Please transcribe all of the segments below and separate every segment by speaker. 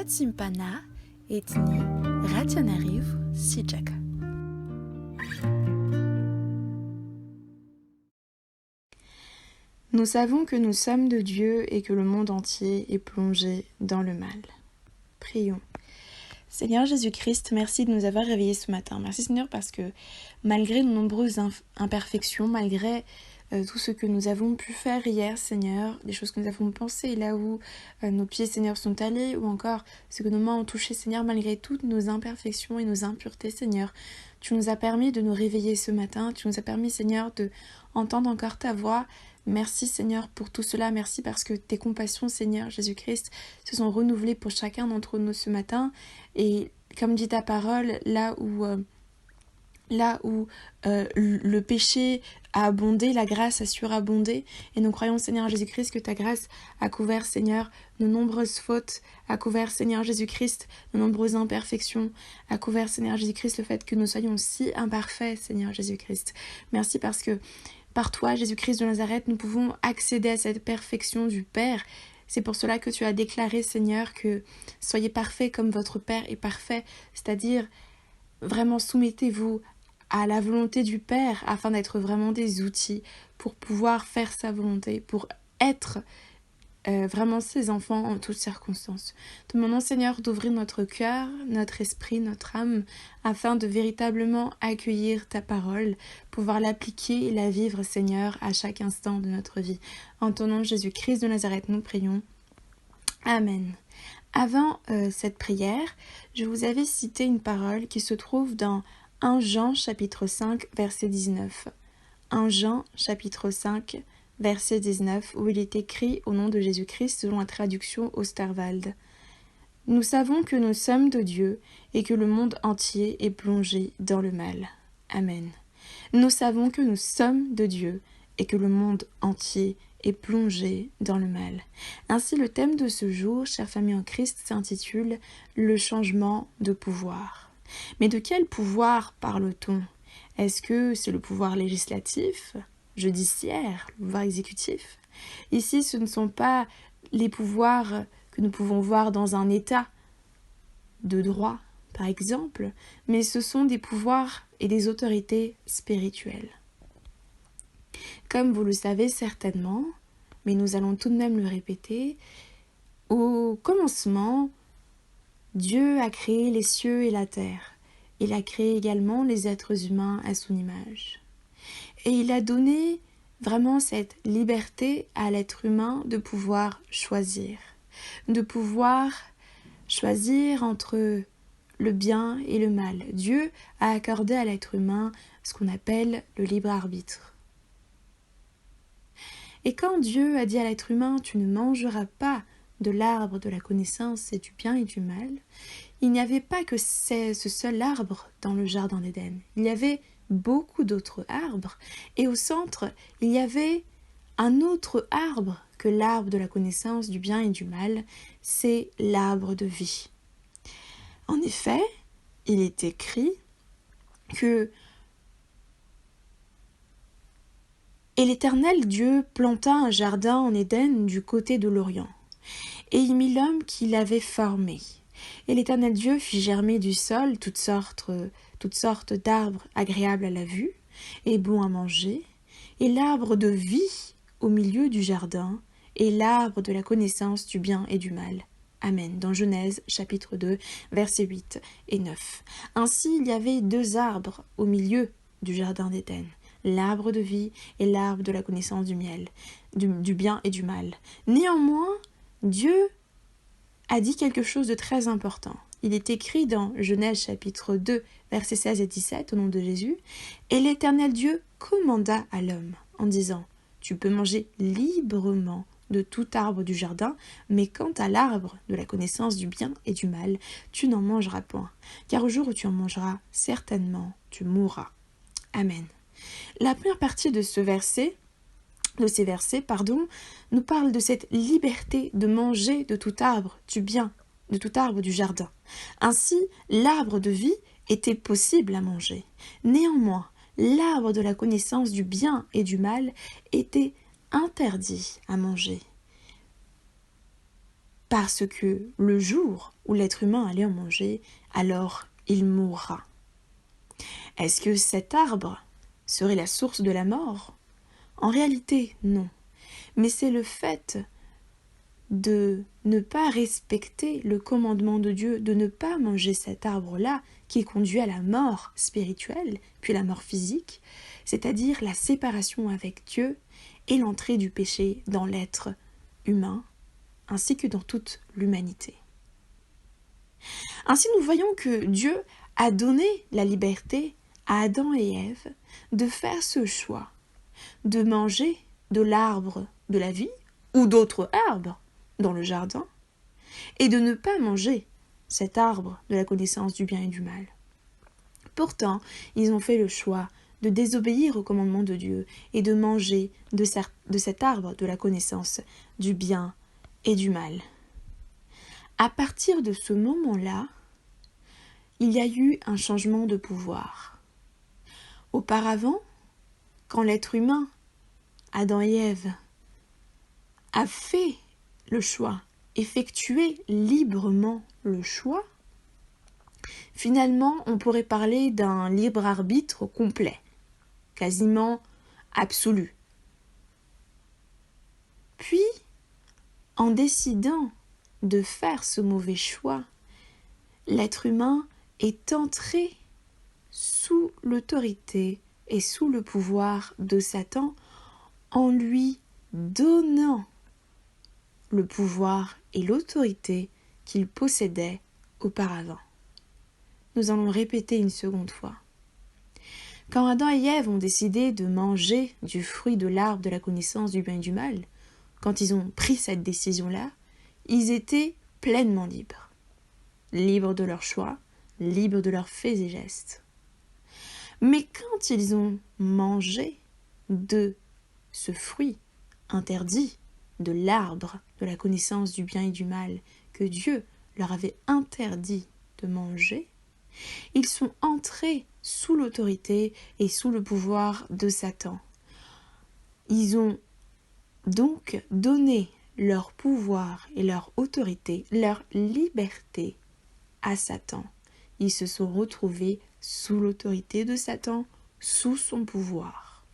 Speaker 1: Simpana etni rationariv sijaka. Nous savons que nous sommes de Dieu et que le monde entier est plongé dans le mal. Prions. Seigneur Jésus-Christ, merci de nous avoir réveillés ce matin. Merci Seigneur parce que malgré nos nombreuses imperfections, malgré tout ce que nous avons pu faire hier, Seigneur, des choses que nous avons pensées, là où nos pieds, Seigneur, sont allés, ou encore ce que nos mains ont touché, Seigneur, malgré toutes nos imperfections et nos impuretés, Seigneur, tu nous as permis de nous réveiller ce matin, tu nous as permis, Seigneur, de entendre encore ta voix. Merci Seigneur pour tout cela, merci parce que tes compassions, Seigneur Jésus-Christ, se sont renouvelées pour chacun d'entre nous ce matin. Et comme dit ta parole, là où le péché a abondé, la grâce a surabondé. Et nous croyons, Seigneur Jésus-Christ, que ta grâce a couvert, Seigneur, nos nombreuses fautes, a couvert, Seigneur Jésus-Christ, nos nombreuses imperfections, a couvert, Seigneur Jésus-Christ, le fait que nous soyons si imparfaits, Seigneur Jésus-Christ. Merci parce que par toi, Jésus-Christ de Nazareth, nous pouvons accéder à cette perfection du Père. C'est pour cela que tu as déclaré, Seigneur, que soyez parfaits comme votre Père est parfait, c'est-à-dire vraiment soumettez-vous à la volonté du Père afin d'être vraiment des outils pour pouvoir faire sa volonté, pour être vraiment ses enfants en toutes circonstances. Te demandons, Seigneur, d'ouvrir notre cœur, notre esprit, notre âme, afin de véritablement accueillir ta parole, pouvoir l'appliquer et la vivre, Seigneur, à chaque instant de notre vie. En ton nom, Jésus-Christ de Nazareth, nous prions. Amen. Avant cette prière, je vous avais cité une parole qui se trouve dans 1 Jean chapitre 5, verset 19. 1 Jean chapitre 5, verset 19, où il est écrit au nom de Jésus-Christ selon la traduction Osterwald. Nous savons que nous sommes de Dieu et que le monde entier est plongé dans le mal. Amen. Nous savons que nous sommes de Dieu et que le monde entier est plongé dans le mal. Ainsi, le thème de ce jour, chère famille en Christ, s'intitule « Le changement de pouvoir ». Mais de quel pouvoir parle-t-on? Est-ce que c'est le pouvoir législatif, judiciaire, le pouvoir exécutif? Ici, ce ne sont pas les pouvoirs que nous pouvons voir dans un État de droit, par exemple, mais ce sont des pouvoirs et des autorités spirituelles. Comme vous le savez certainement, mais nous allons tout de même le répéter, au commencement, Dieu a créé les cieux et la terre. Il a créé également les êtres humains à son image. Et il a donné vraiment cette liberté à l'être humain de pouvoir choisir. De pouvoir choisir entre le bien et le mal. Dieu a accordé à l'être humain ce qu'on appelle le libre arbitre. Et quand Dieu a dit à l'être humain « tu ne mangeras pas de l'arbre de la connaissance et du bien et du mal », il n'y avait pas que ce seul arbre dans le jardin d'Éden. Il y avait beaucoup d'autres arbres. Et au centre, il y avait un autre arbre que l'arbre de la connaissance du bien et du mal. C'est l'arbre de vie. En effet, il est écrit que « Et l'Éternel Dieu planta un jardin en Éden du côté de l'Orient. Et il mit l'homme qu'il avait formé. Et l'Éternel Dieu fit germer du sol toutes sortes d'arbres agréables à la vue et bons à manger, et l'arbre de vie au milieu du jardin, et l'arbre de la connaissance du bien et du mal. » Amen. Dans Genèse, chapitre 2, versets 8 et 9. Ainsi, il y avait deux arbres au milieu du jardin d'Éden, l'arbre de vie et l'arbre de la connaissance du bien et du mal. Néanmoins, Dieu a dit quelque chose de très important. Il est écrit dans Genèse chapitre 2, versets 16 et 17, au nom de Jésus, « Et l'Éternel Dieu commanda à l'homme en disant, « Tu peux manger librement de tout arbre du jardin, mais quant à l'arbre de la connaissance du bien et du mal, tu n'en mangeras point, car au jour où tu en mangeras, certainement tu mourras. » Amen. La première partie de ces versets, nous parle de cette liberté de manger de tout arbre du bien, de tout arbre du jardin. Ainsi, l'arbre de vie était possible à manger. Néanmoins, l'arbre de la connaissance du bien et du mal était interdit à manger. parce que le jour où l'être humain allait en manger, alors il mourra. Est-ce que cet arbre serait la source de la mort? En réalité, non. Mais c'est le fait de ne pas respecter le commandement de Dieu, de ne pas manger cet arbre-là qui conduit à la mort spirituelle, puis la mort physique, c'est-à-dire la séparation avec Dieu et l'entrée du péché dans l'être humain, ainsi que dans toute l'humanité. Ainsi, nous voyons que Dieu a donné la liberté à Adam et Ève de faire ce choix, de manger de l'arbre de la vie ou d'autres arbres dans le jardin, et de ne pas manger cet arbre de la connaissance du bien et du mal. Pourtant, ils ont fait le choix de désobéir au commandement de Dieu et de manger de cet arbre de la connaissance du bien et du mal. À partir de ce moment-là, il y a eu un changement de pouvoir. Auparavant, quand l'être humain, Adam et Ève, a fait le choix, effectué librement le choix, finalement, on pourrait parler d'un libre arbitre complet, quasiment absolu. Puis, en décidant de faire ce mauvais choix, l'être humain est entré sous l'autorité et sous le pouvoir de Satan en lui donnant le pouvoir et l'autorité qu'il possédait auparavant. Nous allons répéter une seconde fois. Quand Adam et Ève ont décidé de manger du fruit de l'arbre de la connaissance du bien et du mal, quand ils ont pris cette décision-là, ils étaient pleinement libres. Libres de leurs choix, libres de leurs faits et gestes. Mais quand ils ont mangé de ce fruit interdit, de l'arbre de la connaissance du bien et du mal que Dieu leur avait interdit de manger, ils sont entrés sous l'autorité et sous le pouvoir de Satan. Ils ont donc donné leur pouvoir et leur autorité, leur liberté à Satan. Ils se sont retrouvés sous l'autorité de Satan, sous son pouvoir.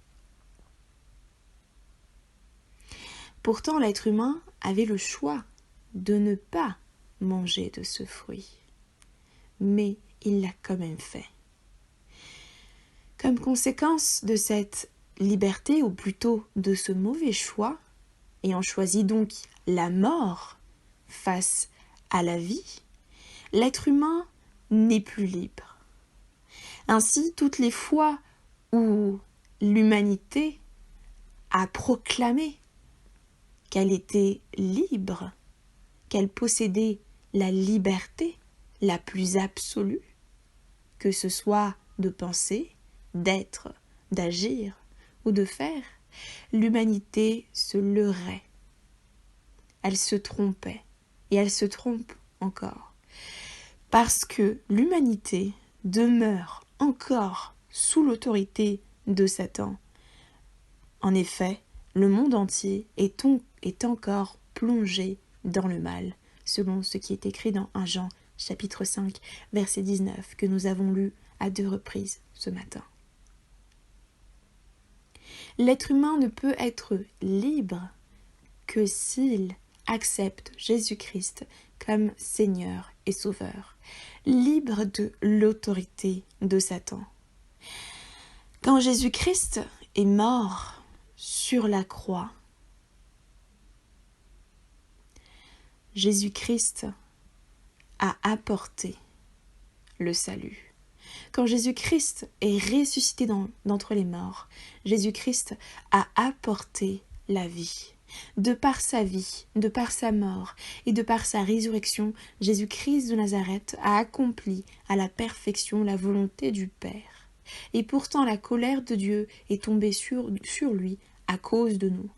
Speaker 1: Pourtant, l'être humain avait le choix de ne pas manger de ce fruit. Mais il l'a quand même fait. Comme conséquence de cette liberté, ou plutôt de ce mauvais choix, ayant choisi donc la mort face à la vie, l'être humain n'est plus libre. Ainsi, toutes les fois où l'humanité a proclamé qu'elle était libre, qu'elle possédait la liberté la plus absolue, que ce soit de penser, d'être, d'agir ou de faire, l'humanité se leurrait. Elle se trompait, et elle se trompe encore, parce que l'humanité demeure encore sous l'autorité de Satan. En effet, le monde entier est encore plongé dans le mal, selon ce qui est écrit dans 1 Jean, chapitre 5, verset 19, que nous avons lu à 2 reprises ce matin. L'être humain ne peut être libre que s'il accepte Jésus-Christ comme Seigneur et Sauveur, libre de l'autorité de Satan. Quand Jésus-Christ est mort sur la croix, Jésus-Christ a apporté le salut. Quand Jésus-Christ est ressuscité d'entre les morts, Jésus-Christ a apporté la vie. De par sa vie, de par sa mort et de par sa résurrection, Jésus-Christ de Nazareth a accompli à la perfection la volonté du Père. Et pourtant la colère de Dieu est tombée sur lui à cause de nous.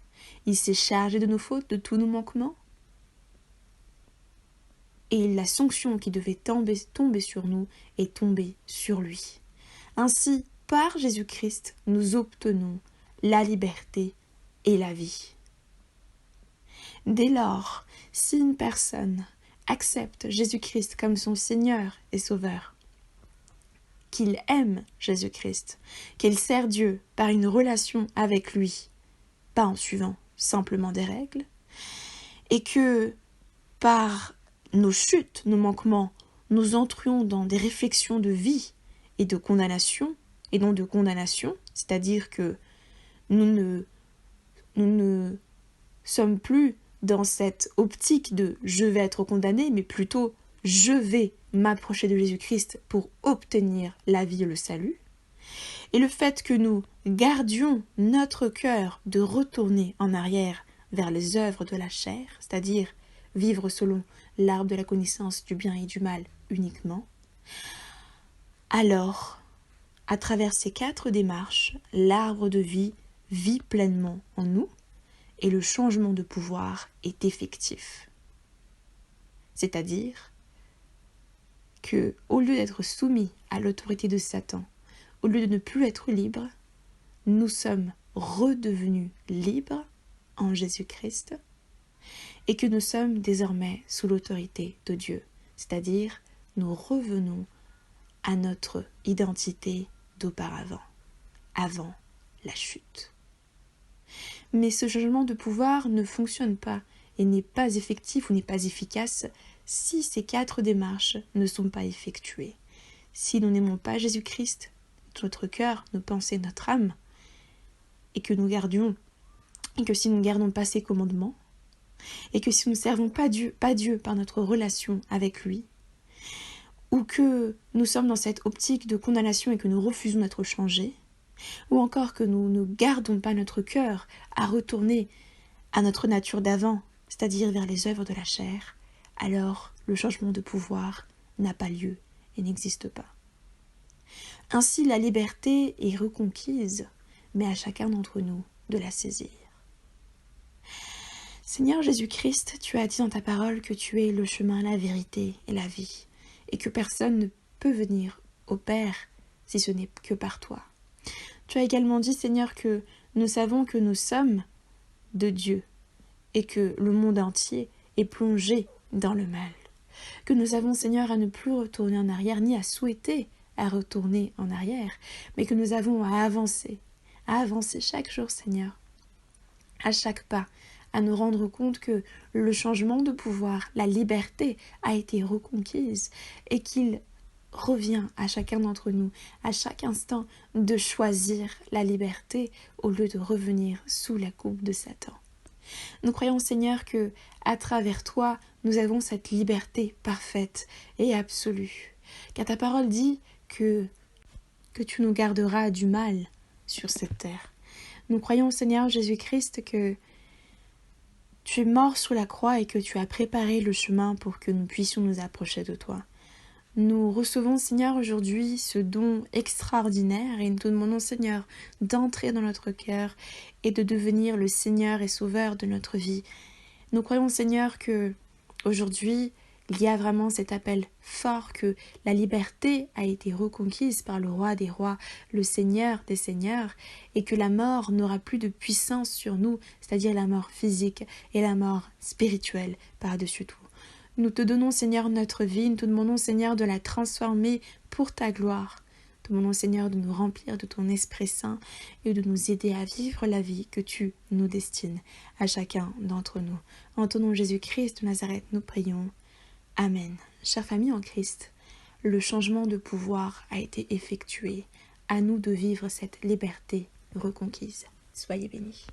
Speaker 1: Il s'est chargé de nos fautes, de tous nos manquements. Et la sanction qui devait tomber sur nous est tombée sur lui. Ainsi, par Jésus-Christ, nous obtenons la liberté et la vie. Dès lors, si une personne accepte Jésus-Christ comme son Seigneur et Sauveur, qu'il aime Jésus-Christ, qu'il sert Dieu par une relation avec lui, pas en suivant simplement des règles, et que par nos chutes, nos manquements, nous entrions dans des réflexions de vie et de condamnation, et non de condamnation, c'est-à-dire que nous ne sommes plus dans cette optique de « je vais être condamné », mais plutôt « je vais m'approcher de Jésus-Christ pour obtenir la vie et le salut ». Et le fait que nous gardions notre cœur de retourner en arrière vers les œuvres de la chair, c'est-à-dire vivre selon l'arbre de la connaissance du bien et du mal uniquement, alors, à travers ces 4 démarches, l'arbre de vie vit pleinement en nous et le changement de pouvoir est effectif. C'est-à-dire que, au lieu d'être soumis à l'autorité de Satan, au lieu de ne plus être libres, nous sommes redevenus libres en Jésus-Christ et que nous sommes désormais sous l'autorité de Dieu, c'est-à-dire nous revenons à notre identité d'auparavant, avant la chute. Mais ce changement de pouvoir ne fonctionne pas et n'est pas effectif ou n'est pas efficace si ces 4 démarches ne sont pas effectuées. Si nous n'aimons pas Jésus-Christ, notre cœur, nos pensées, notre âme, et que si nous ne gardons pas ses commandements, et que si nous ne servons pas Dieu par notre relation avec lui, ou que nous sommes dans cette optique de condamnation et que nous refusons d'être changés, ou encore que nous ne gardons pas notre cœur à retourner à notre nature d'avant, c'est-à-dire vers les œuvres de la chair, alors le changement de pouvoir n'a pas lieu et n'existe pas. Ainsi, la liberté est reconquise, mais à chacun d'entre nous de la saisir. Seigneur Jésus-Christ, tu as dit dans ta parole que tu es le chemin, la vérité et la vie, et que personne ne peut venir au Père si ce n'est que par toi. Tu as également dit, Seigneur, que nous savons que nous sommes de Dieu et que le monde entier est plongé dans le mal. Que nous avons, Seigneur, à ne plus retourner en arrière, ni à souhaiter à retourner en arrière, mais que nous avons à avancer chaque jour, Seigneur, à chaque pas, à nous rendre compte que le changement de pouvoir, la liberté a été reconquise et qu'il revient à chacun d'entre nous, à chaque instant, de choisir la liberté au lieu de revenir sous la coupe de Satan. Nous croyons, Seigneur, que à travers toi, nous avons cette liberté parfaite et absolue. Car ta parole dit que tu nous garderas du mal sur cette terre. Nous croyons, Seigneur Jésus-Christ, que tu es mort sous la croix et que tu as préparé le chemin pour que nous puissions nous approcher de toi. Nous recevons, Seigneur, aujourd'hui ce don extraordinaire et nous te demandons, Seigneur, d'entrer dans notre cœur et de devenir le Seigneur et Sauveur de notre vie. Nous croyons, Seigneur, que aujourd'hui, il y a vraiment cet appel fort que la liberté a été reconquise par le Roi des Rois, le Seigneur des Seigneurs, et que la mort n'aura plus de puissance sur nous, c'est-à-dire la mort physique et la mort spirituelle par-dessus tout. Nous te donnons, Seigneur, notre vie, nous te demandons, Seigneur, de la transformer pour ta gloire. Nous te demandons, Seigneur, de nous remplir de ton Esprit Saint et de nous aider à vivre la vie que tu nous destines à chacun d'entre nous. En ton nom Jésus-Christ de Nazareth, nous prions. Amen. Chère famille en Christ, le changement de pouvoir a été effectué. À nous de vivre cette liberté reconquise. Soyez bénis.